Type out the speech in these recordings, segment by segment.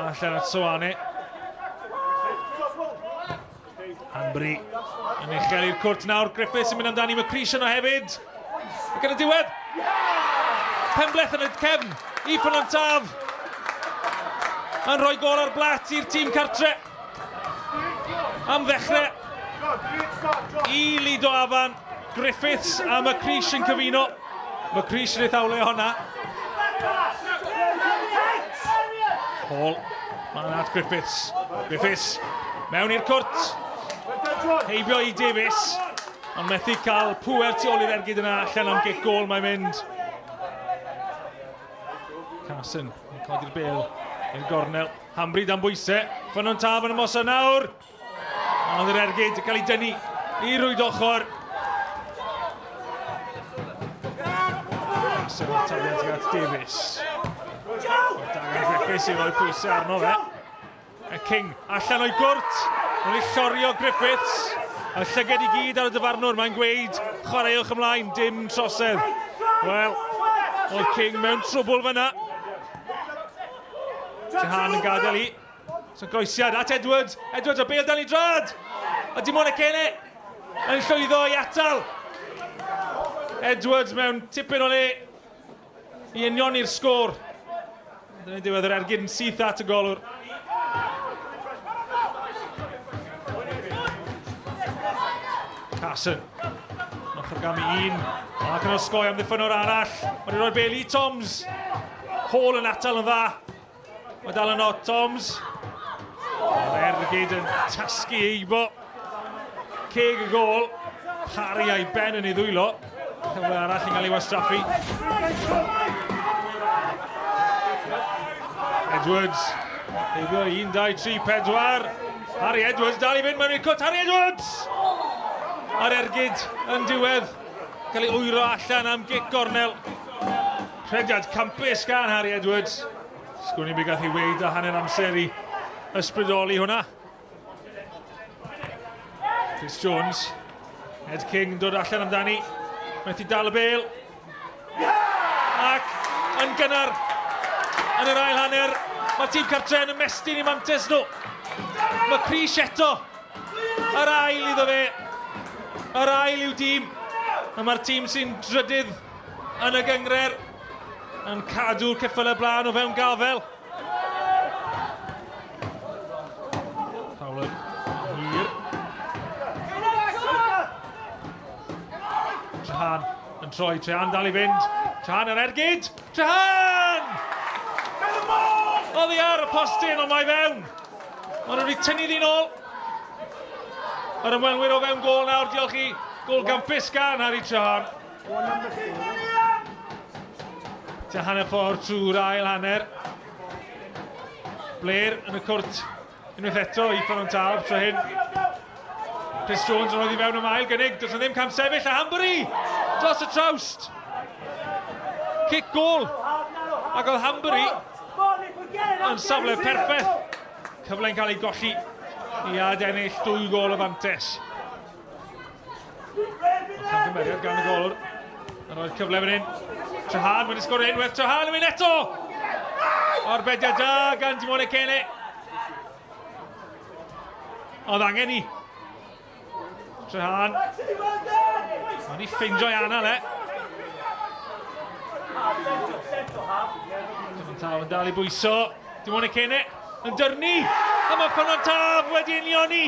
Allan at Soane. Hanbury yn uchel i'r cwrt nawr. Griffiths yn mynd amdani McCreesh yno hefyd. Ac yn y diwedd. Penbleth yn y cefn i Ffynnon Taf. Yn rhoi gol ar blat i'r tîm cartre. Am ddechrau i Lido Afan. Griffiths a McCreesh yn cyfuno. McCreesh yn eithawle honna. Hall, man at Griffiths. Griffiths mewn i'r cwrt. Heibio i Davies. Ond methu cael pwer tu ôl i'r ergyd yna allan am gic gol mae'n mynd. Carson yn codi'r bel i'r gornel. Hanbury dan bwysau. Ffynnon Taf yn ymosod nawr. Ond yr ergyd yn cael ei dynnu i rwyd ochr. Carson yn taliad at Davies. Dagan Griffiths i roi pwysau arno fe. Y King allan o'i gwrt. Mae'n ei llorio Griffiths. Y llyged i gyd ar y dyfarnwr. Mae'n gweud, chwaraewch ymlaen, dim trosedd. Wel, oedd King mewn trwbl fyna. Jahan yn gadael i. Sy'n groesiad at Edwards. Edwards o bel dan i drad. A dim ond y Cene yn llwyddo i atal. Edwards mewn tipyn o le i union i'r sgôr. Dyna'n diwedd yr ergyd yn syth at y golwr. Carson. Nochr gam i un. Ac yn osgoi am ddiffynwr arall. Mae'n rhoi bel i Toms. Hall yn atal yn dda. Mae dal yn o Toms. Mae'r ergyd yn tasgu eibo. Ceg y gol. Parry a'i ben yn ei ddwylo. Cyfle arall yn cael ei wastraffu. Edwards. Eibio 1, 2, 3, 4. Harry Edwards dal i fynd mewn i'r cwt. Harry Edwards! A'r ergyd yn diwedd. Cael ei wyro allan am gic gornel. Rhediad campus gan Harry Edwards. Sgwni mi gath i weid a hanner amser i ysbrydoli hwnna. Chris Jones. Ed King yn dod allan amdani. Methu dal y bel. Ac yn gynnar yn yr ail hanner. Mae'r tîm cartre yn ymestyn i mantes nhw. McCreesh eto. Yr ail iddo fe. Yr ail i'w tîm. A mae'r tîm sy'n drydydd yn y gyngred yn cadw'r ceffyl y blaen o fewn gafel. Fowler hir. Jahan yn troi. Jahan dal i fynd. Jahan yn ergyd. Jahan! Oedd hi ar y postyn ond mae fewn. Mae nhw wedi tynnu ddyn ôl. Yr ymwelwyr o fewn gol nawr, diolch i gol gampus gan Harry Jahan. Jahan y ffordd trwy'r ail hanner. Blair yn y cwrt unwaith eto i Ffynnon Taf tro hyn. Chris Jones yn oedd i fewn y mael gynnig, does ddim cam sefyll a Hanbury dros y trawst. Cic gol. Ac oedd Hanbury yn safle perffaith. Cyfle'n cael ei golli i adennill 2 gol o fantes. Camgymeriad gan y golwr. Yn rhoi'r cyfle fan hyn. Jahan wedi sgorio unwaith. Jahan yn mynd eto! Orbediad da gan Dimone Cene. Oedd angen i. Jahan. Mae'n i ffeindio'i anal Ffynnon Taf yn dal i bwyso. Dimone Cene yn dyrnu. A mae Ffynnon Taf wedi unioni.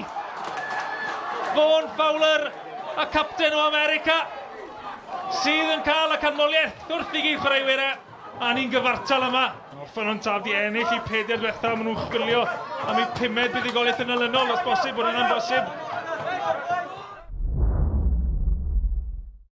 Vaughan Fowler, a capten o America, sydd yn cael y canmoliaeth wrth i gyd chwaraewyr a ni'n gyfartal yma. Ffynnon Taf di ennill i 4 diwethaf, maen nhw'n chwilio am eu 5 buddigoliaeth yn olynol, os bosib, bod yna'n bosib.